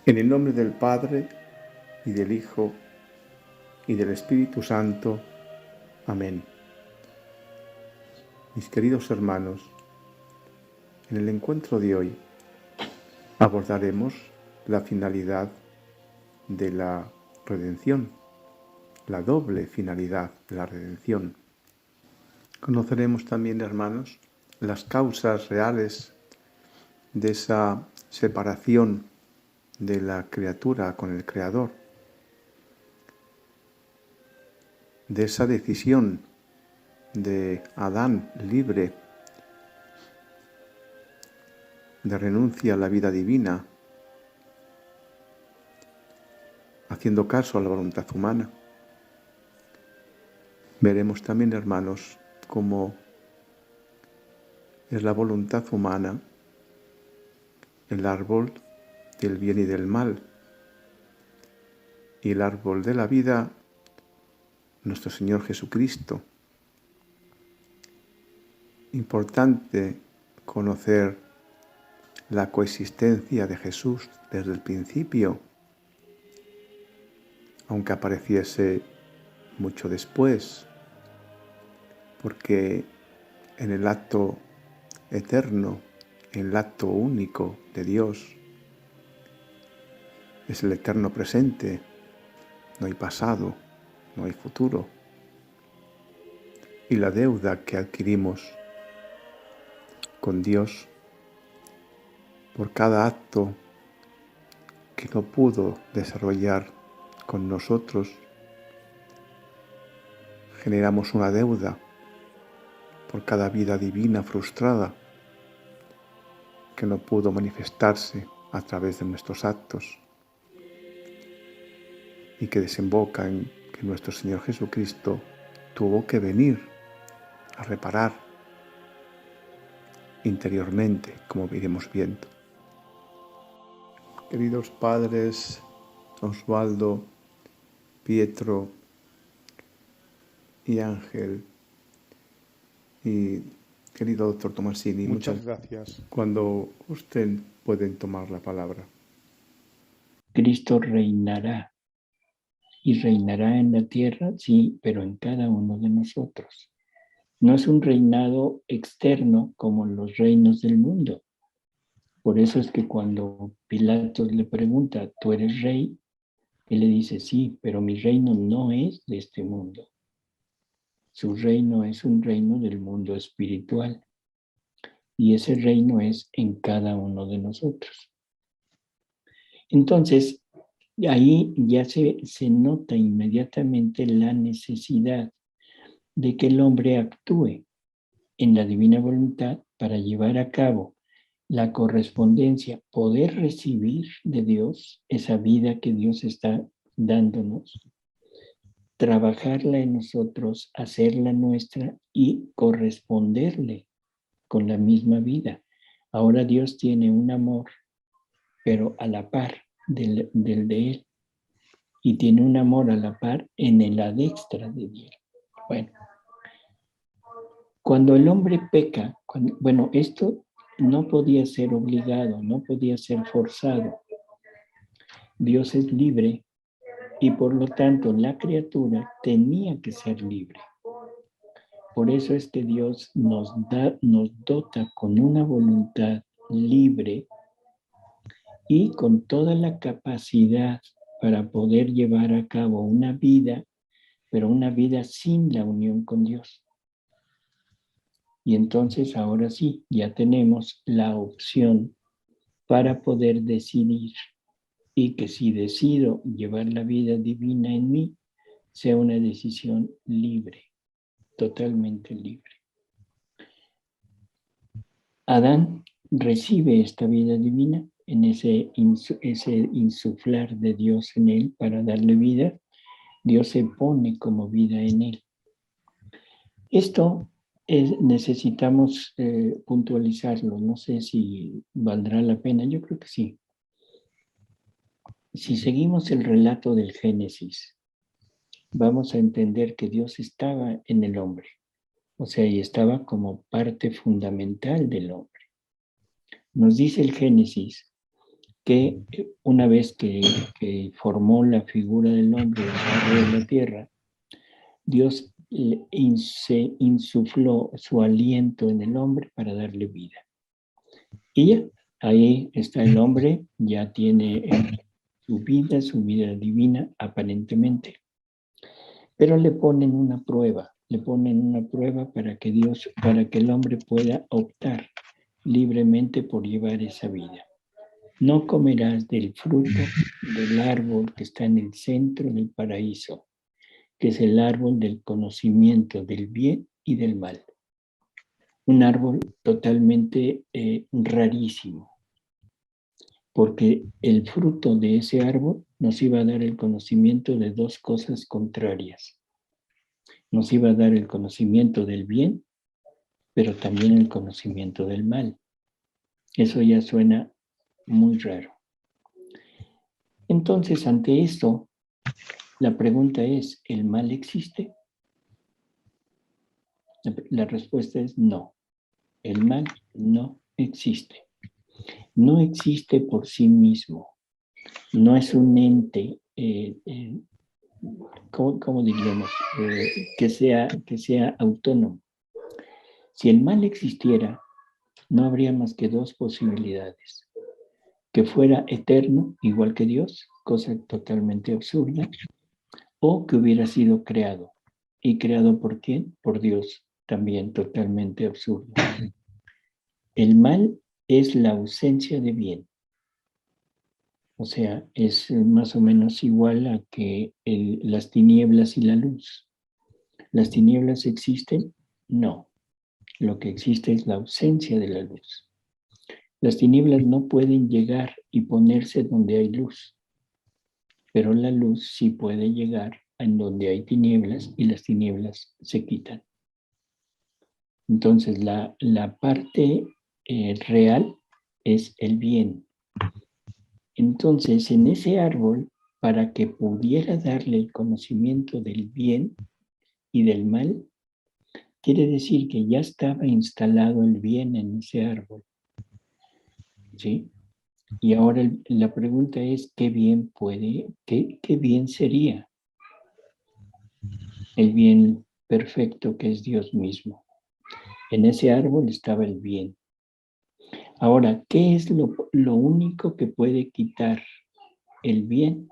En el nombre del Padre, y del Hijo, y del Espíritu Santo. Amén. Mis queridos hermanos, en el encuentro de hoy abordaremos la finalidad de la redención, la doble finalidad de la redención. Conoceremos también, hermanos, las causas reales de esa separación de la criatura con el Creador, de esa decisión de Adán libre de renuncia a la vida divina, haciendo caso a la voluntad humana. Veremos también, hermanos, cómo es la voluntad humana el árbol del bien y del mal, y el árbol de la vida, nuestro Señor Jesucristo. Importante conocer la coexistencia de Jesús desde el principio, aunque apareciese mucho después, porque en el acto eterno, en el acto único de Dios, es el eterno presente, no hay pasado, no hay futuro. Y la deuda que adquirimos con Dios por cada acto que no pudo desarrollar con nosotros, generamos una deuda por cada vida divina frustrada que no pudo manifestarse a través de nuestros actos y que desemboca en que nuestro Señor Jesucristo tuvo que venir a reparar interiormente, como iremos viendo. Queridos padres Osvaldo, Pietro y Ángel, y querido doctor Tomasini, muchas gracias. Cuando ustedes pueden tomar la palabra. Cristo reinará, y reinará en la tierra, sí, pero en cada uno de nosotros. No es un reinado externo como los reinos del mundo. Por eso es que cuando Pilatos le pregunta, ¿tú eres rey? Él le dice, sí, pero mi reino no es de este mundo. Su reino es un reino del mundo espiritual. Y ese reino es en cada uno de nosotros. Entonces, ahí ya se nota inmediatamente la necesidad de que el hombre actúe en la divina voluntad para llevar a cabo la correspondencia, poder recibir de Dios esa vida que Dios está dándonos, trabajarla en nosotros, hacerla nuestra y corresponderle con la misma vida. Ahora Dios tiene un amor, pero a la par del de Él, y tiene un amor a la par en la destra de Dios. Bueno, cuando el hombre peca, esto no podía ser obligado, no podía ser forzado. Dios es libre y por lo tanto la criatura tenía que ser libre. Por eso es que Dios nos dota con una voluntad libre y con toda la capacidad para poder llevar a cabo una vida, pero una vida sin la unión con Dios. Y entonces ahora sí, ya tenemos la opción para poder decidir y que si decido llevar la vida divina en mí, sea una decisión libre, totalmente libre. Adán recibe esta vida divina en ese insuflar de Dios en él para darle vida. Dios se pone como vida en él. Esto necesitamos puntualizarlo. No sé si valdrá la pena. Yo creo que sí. Si seguimos el relato del Génesis, vamos a entender que Dios estaba en el hombre. O sea, y estaba como parte fundamental del hombre. Nos dice el Génesis que una vez que formó la figura del hombre del barro de la tierra, Dios se insufló su aliento en el hombre para darle vida. Y ya, ahí está el hombre, ya tiene su vida divina aparentemente. Pero le ponen una prueba para que el hombre pueda optar libremente por llevar esa vida. No comerás del fruto del árbol que está en el centro del paraíso, que es el árbol del conocimiento del bien y del mal. Un árbol totalmente rarísimo, porque el fruto de ese árbol nos iba a dar el conocimiento de dos cosas contrarias. Nos iba a dar el conocimiento del bien, pero también el conocimiento del mal. Eso ya suena muy raro. Entonces, ante esto, la pregunta es, ¿el mal existe? La respuesta es no. El mal no existe. No existe por sí mismo. No es un ente, ¿cómo diríamos? Que sea autónomo. Si el mal existiera, no habría más que dos posibilidades. Que fuera eterno, igual que Dios, cosa totalmente absurda, o que hubiera sido creado. ¿Y creado por quién? Por Dios, también totalmente absurdo. El mal es la ausencia de bien. O sea, es más o menos igual a que las tinieblas y la luz. ¿Las tinieblas existen? No. Lo que existe es la ausencia de la luz. Las tinieblas no pueden llegar y ponerse donde hay luz, pero la luz sí puede llegar en donde hay tinieblas y las tinieblas se quitan. Entonces, la parte real es el bien. Entonces, en ese árbol, para que pudiera darle el conocimiento del bien y del mal, quiere decir que ya estaba instalado el bien en ese árbol. ¿Sí? Y ahora la pregunta es, ¿qué bien qué bien sería? El bien perfecto que es Dios mismo. En ese árbol estaba el bien. Ahora, ¿qué es lo único que puede quitar el bien?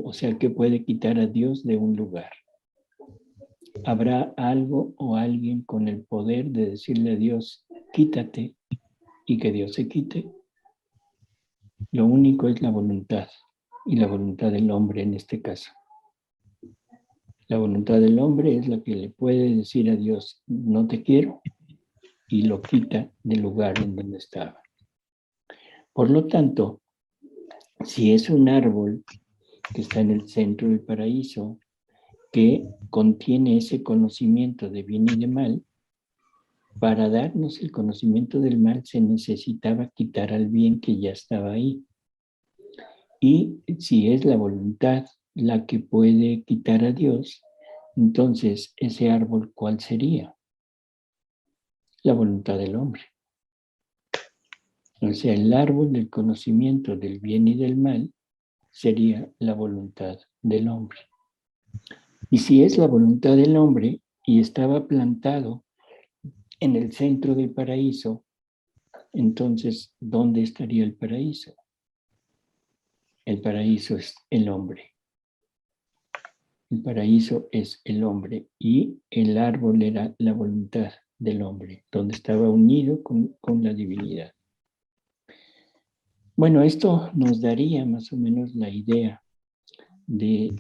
O sea, que puede quitar a Dios de un lugar. ¿Habrá algo o alguien con el poder de decirle a Dios, quítate, y que Dios se quite? Lo único es la voluntad, y la voluntad del hombre en este caso. La voluntad del hombre es la que le puede decir a Dios, no te quiero, y lo quita del lugar en donde estaba. Por lo tanto, si es un árbol que está en el centro del paraíso, que contiene ese conocimiento de bien y de mal, para darnos el conocimiento del mal se necesitaba quitar al bien que ya estaba ahí. Y si es la voluntad la que puede quitar a Dios, entonces ese árbol, ¿cuál sería? La voluntad del hombre. O sea, el árbol del conocimiento del bien y del mal sería la voluntad del hombre. Y si es la voluntad del hombre y estaba plantado en el centro del paraíso, entonces, ¿dónde estaría el paraíso? El paraíso es el hombre. El paraíso es el hombre y el árbol era la voluntad del hombre, donde estaba unido con la divinidad. Bueno, esto nos daría más o menos la idea de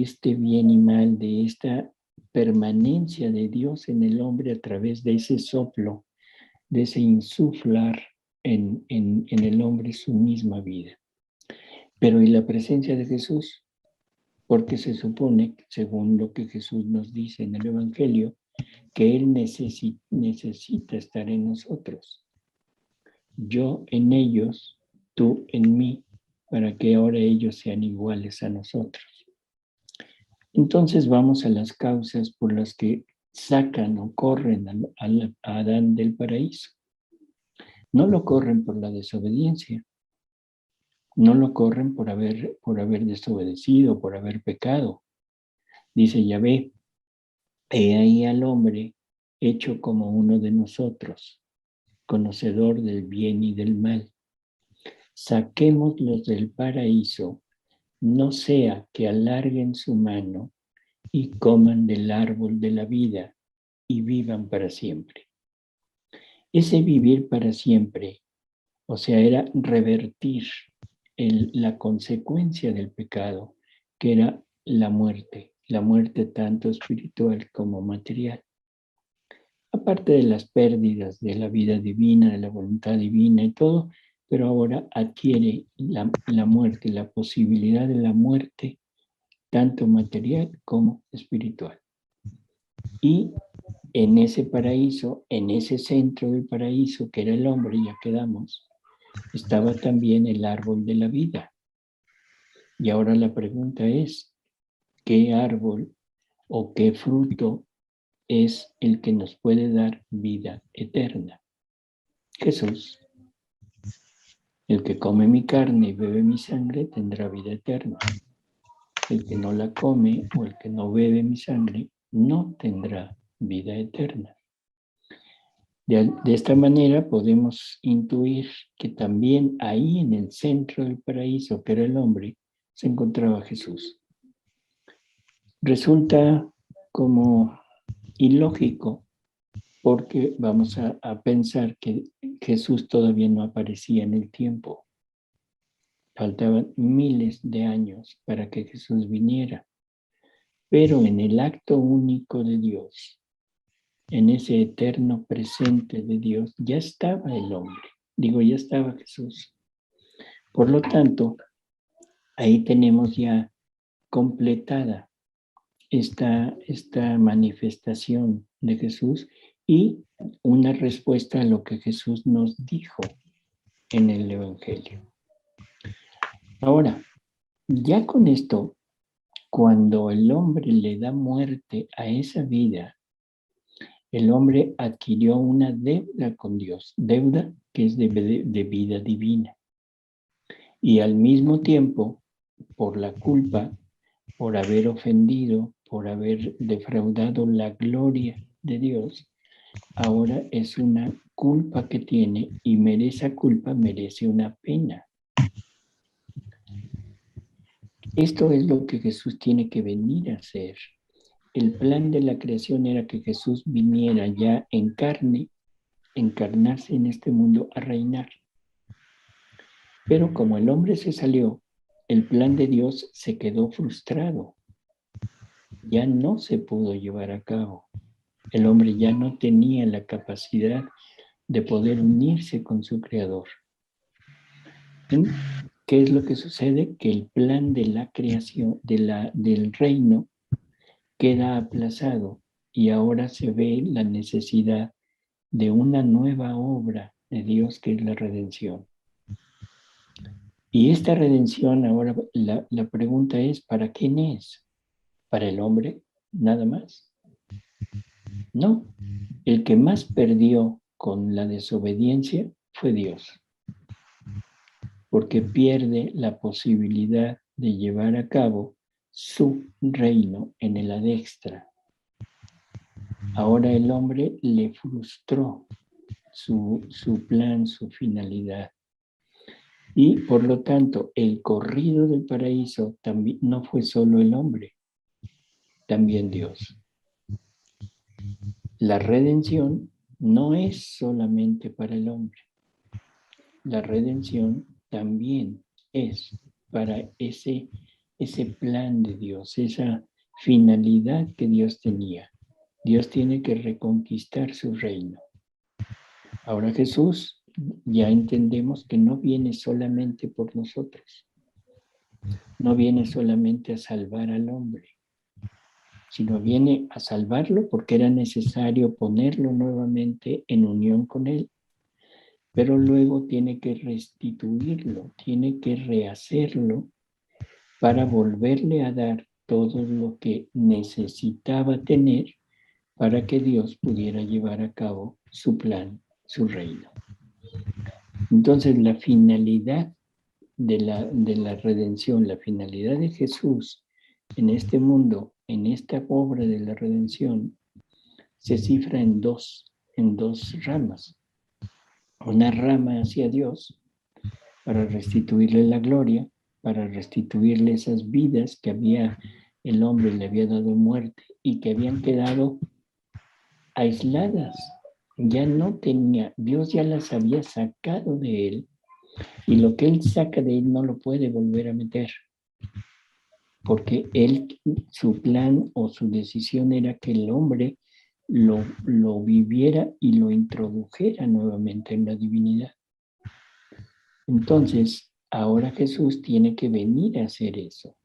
este bien y mal, de esta permanencia de Dios en el hombre a través de ese soplo, de ese insuflar en el hombre su misma vida. Pero ¿y la presencia de Jesús? Porque se supone, según lo que Jesús nos dice en el Evangelio, que Él necesita estar en nosotros. Yo en ellos, tú en mí, para que ahora ellos sean iguales a nosotros. Entonces vamos a las causas por las que sacan o corren a Adán del paraíso. No lo corren por la desobediencia, no lo corren por haber desobedecido, por haber pecado. Dice Yahvé, he ahí al hombre hecho como uno de nosotros, conocedor del bien y del mal. Saquémoslos del paraíso, no sea que alarguen su mano y coman del árbol de la vida y vivan para siempre. Ese vivir para siempre, o sea, era revertir la consecuencia del pecado, que era la muerte tanto espiritual como material. Aparte de las pérdidas de la vida divina, de la voluntad divina y todo, pero ahora adquiere la muerte, la posibilidad de la muerte, tanto material como espiritual. Y en ese paraíso, en ese centro del paraíso, que era el hombre, ya quedamos, estaba también el árbol de la vida. Y ahora la pregunta es, ¿qué árbol o qué fruto es el que nos puede dar vida eterna? Jesús. El que come mi carne y bebe mi sangre tendrá vida eterna. El que no la come o el que no bebe mi sangre no tendrá vida eterna. De esta manera podemos intuir que también ahí en el centro del paraíso, que era el hombre, se encontraba Jesús. Resulta como ilógico porque vamos a pensar que Jesús todavía no aparecía en el tiempo. Faltaban miles de años para que Jesús viniera. Pero en el acto único de Dios, en ese eterno presente de Dios, ya estaba el hombre. Ya estaba Jesús. Por lo tanto, ahí tenemos ya completada esta manifestación de Jesús y una respuesta a lo que Jesús nos dijo en el Evangelio. Ahora, ya con esto, cuando el hombre le da muerte a esa vida, el hombre adquirió una deuda con Dios, deuda que es de vida divina. Y al mismo tiempo, por la culpa, por haber ofendido, por haber defraudado la gloria de Dios, ahora es una culpa que tiene y esa culpa merece una pena. Esto es lo que Jesús tiene que venir a hacer. El plan de la creación era que Jesús viniera ya en carne, encarnarse en este mundo a reinar. Pero como el hombre se salió, el plan de Dios se quedó frustrado. Ya no se pudo llevar a cabo. El hombre ya no tenía la capacidad de poder unirse con su creador. ¿Qué es lo que sucede? Que el plan de la creación, del reino, queda aplazado y ahora se ve la necesidad de una nueva obra de Dios que es la redención. Y esta redención ahora, la pregunta es, ¿para quién es? ¿Para el hombre nada más? No, el que más perdió con la desobediencia fue Dios, porque pierde la posibilidad de llevar a cabo su reino en el adextra. Ahora el hombre le frustró su plan, su finalidad. Y por lo tanto, el corrido del paraíso también no fue solo el hombre, también Dios. La redención no es solamente para el hombre. La redención también es para ese plan de Dios, esa finalidad que Dios tenía. Dios tiene que reconquistar su reino. Ahora Jesús, ya entendemos que no viene solamente por nosotros, no viene solamente a salvar al hombre, sino viene a salvarlo porque era necesario ponerlo nuevamente en unión con Él, pero luego tiene que restituirlo, tiene que rehacerlo para volverle a dar todo lo que necesitaba tener para que Dios pudiera llevar a cabo su plan, su reino. Entonces, la finalidad de la redención, la finalidad de Jesús en este mundo, en esta obra de la redención, se cifra en dos ramas. Una rama hacia Dios para restituirle la gloria, para restituirle esas vidas que el hombre le había dado muerte y que habían quedado aisladas. Ya no tenía, Dios ya las había sacado de él, y lo que él saca de él no lo puede volver a meter, porque su plan o su decisión era que el hombre lo viviera y lo introdujera nuevamente en la divinidad. Entonces, ahora Jesús tiene que venir a hacer eso,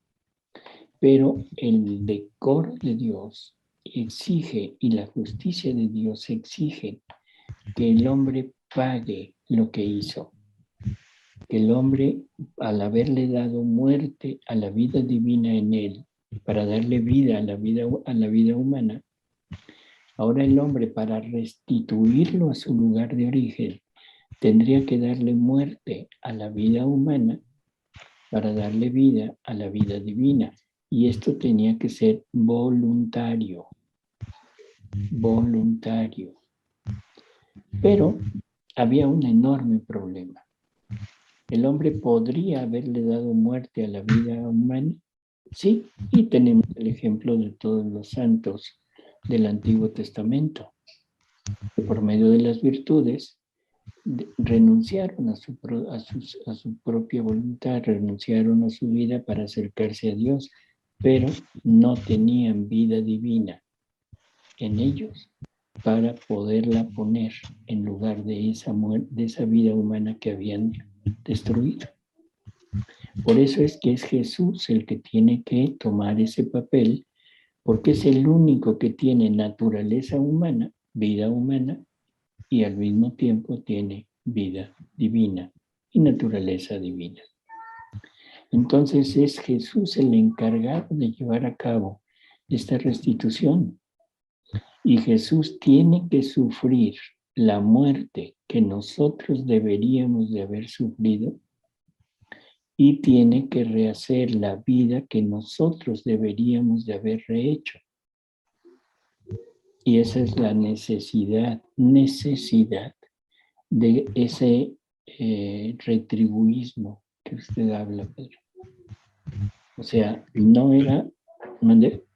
pero el decoro de Dios exige, y la justicia de Dios exige, que el hombre pague lo que hizo. Que el hombre, al haberle dado muerte a la vida divina en él, para darle vida a la vida humana, ahora el hombre, para restituirlo a su lugar de origen, tendría que darle muerte a la vida humana para darle vida a la vida divina. Y esto tenía que ser voluntario. Voluntario. Pero había un enorme problema. ¿El hombre podría haberle dado muerte a la vida humana? Sí, y tenemos el ejemplo de todos los santos del Antiguo Testamento, que por medio de las virtudes renunciaron a su propia voluntad, renunciaron a su vida para acercarse a Dios, pero no tenían vida divina en ellos para poderla poner en lugar de esa vida humana que habían destruido. Por eso es que es Jesús el que tiene que tomar ese papel, porque es el único que tiene naturaleza humana, vida humana, y al mismo tiempo tiene vida divina y naturaleza divina. Entonces es Jesús el encargado de llevar a cabo esta restitución. Y Jesús tiene que sufrir la muerte que nosotros deberíamos de haber sufrido, y tiene que rehacer la vida que nosotros deberíamos de haber rehecho. Y esa es la necesidad de ese retribuismo que usted habla, Pedro. O sea, no era... ¿Mande?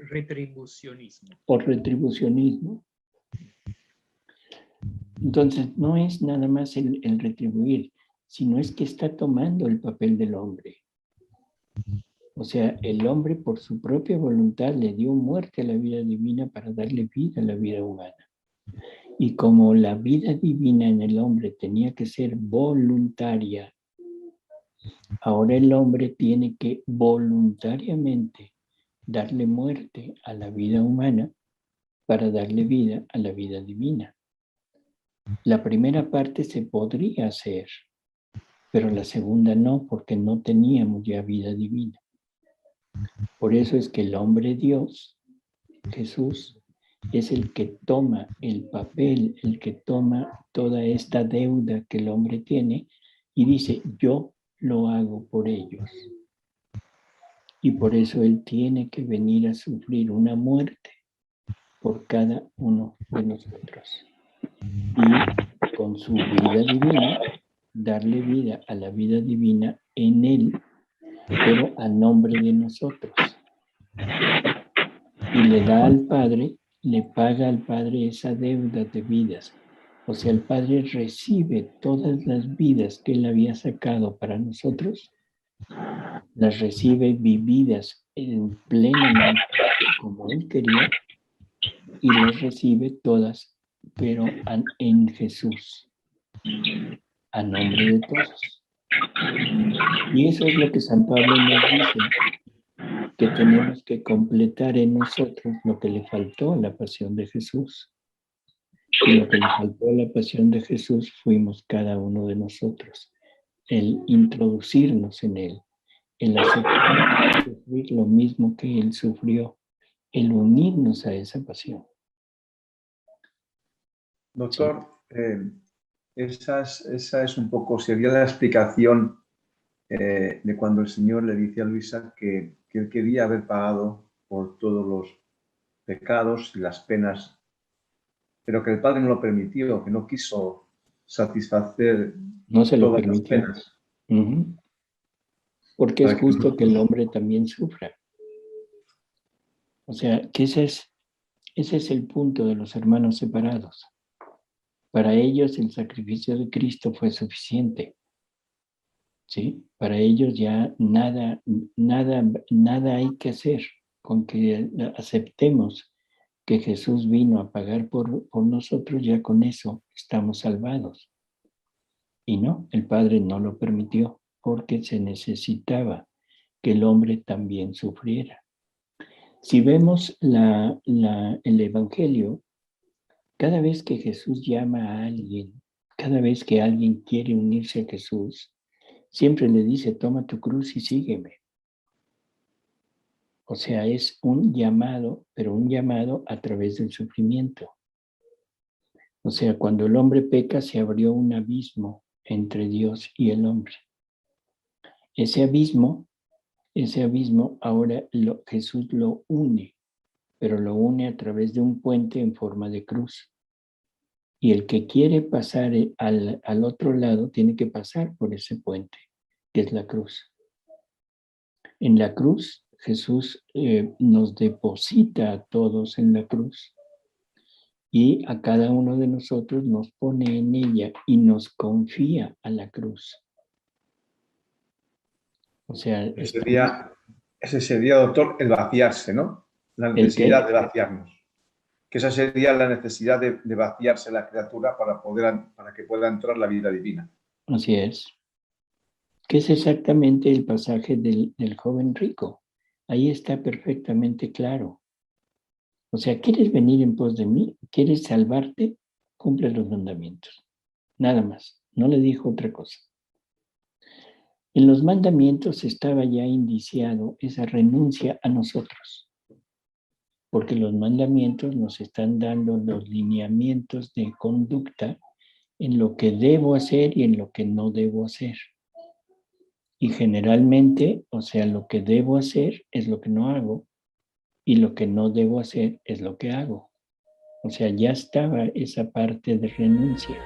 Retribucionismo. Por retribucionismo. Entonces, no es nada más el retribuir, sino es que está tomando el papel del hombre. O sea, el hombre por su propia voluntad le dio muerte a la vida divina para darle vida a la vida humana. Y como la vida divina en el hombre tenía que ser voluntaria, ahora el hombre tiene que voluntariamente darle muerte a la vida humana para darle vida a la vida divina. La primera parte se podría hacer, pero la segunda no, porque no teníamos ya vida divina. Por eso es que el hombre Dios, Jesús, es el que toma el papel, el que toma toda esta deuda que el hombre tiene y dice, yo lo hago por ellos. Y por eso él tiene que venir a sufrir una muerte por cada uno de nosotros. Y con su vida divina, darle vida a la vida divina en él, pero a nombre de nosotros. Y le da al Padre, le paga al Padre esa deuda de vidas. O sea, el Padre recibe todas las vidas que Él había sacado para nosotros, las recibe vividas plenamente como Él quería, y las recibe todas, pero en Jesús, a nombre de todos. Y eso es lo que San Pablo nos dice, que tenemos que completar en nosotros lo que le faltó a la pasión de Jesús. Y lo que le faltó a la pasión de Jesús fuimos cada uno de nosotros. El introducirnos en Él, el aceptar sufrir lo mismo que Él sufrió, el unirnos a esa pasión. Doctor, esa es un poco, sería la explicación de cuando el Señor le dice a Luisa que Él quería haber pagado por todos los pecados y las penas, pero que el Padre no lo permitió, que no quiso satisfacer No se lo todas las permitió. penas. Porque es justo que el hombre también sufra. O sea, que ese es el punto de los hermanos separados. Para ellos el sacrificio de Cristo fue suficiente. ¿Sí? Para ellos ya nada hay que hacer con que aceptemos que Jesús vino a pagar por nosotros, ya con eso estamos salvados. Y no, el Padre no lo permitió porque se necesitaba que el hombre también sufriera. Si vemos el Evangelio, cada vez que Jesús llama a alguien, cada vez que alguien quiere unirse a Jesús, siempre le dice, toma tu cruz y sígueme. O sea, es un llamado, pero un llamado a través del sufrimiento. O sea, cuando el hombre peca, se abrió un abismo entre Dios y el hombre. Ese abismo ahora Jesús lo une, pero lo une a través de un puente en forma de cruz. Y el que quiere pasar al otro lado tiene que pasar por ese puente, que es la cruz. En la cruz, Jesús nos deposita a todos en la cruz y a cada uno de nosotros nos pone en ella y nos confía a la cruz. O sea, ese sería, doctor, el vaciarse, ¿no? La necesidad de vaciarnos. Que esa sería la necesidad de vaciarse la criatura para que pueda entrar la vida divina. Así es. Que es exactamente el pasaje del joven rico. Ahí está perfectamente claro. O sea, ¿quieres venir en pos de mí? ¿Quieres salvarte? Cumple los mandamientos. Nada más. No le dijo otra cosa. En los mandamientos estaba ya indiciado esa renuncia a nosotros, porque los mandamientos nos están dando los lineamientos de conducta en lo que debo hacer y en lo que no debo hacer. Y generalmente, o sea, lo que debo hacer es lo que no hago y lo que no debo hacer es lo que hago. O sea, ya estaba esa parte de renuncia.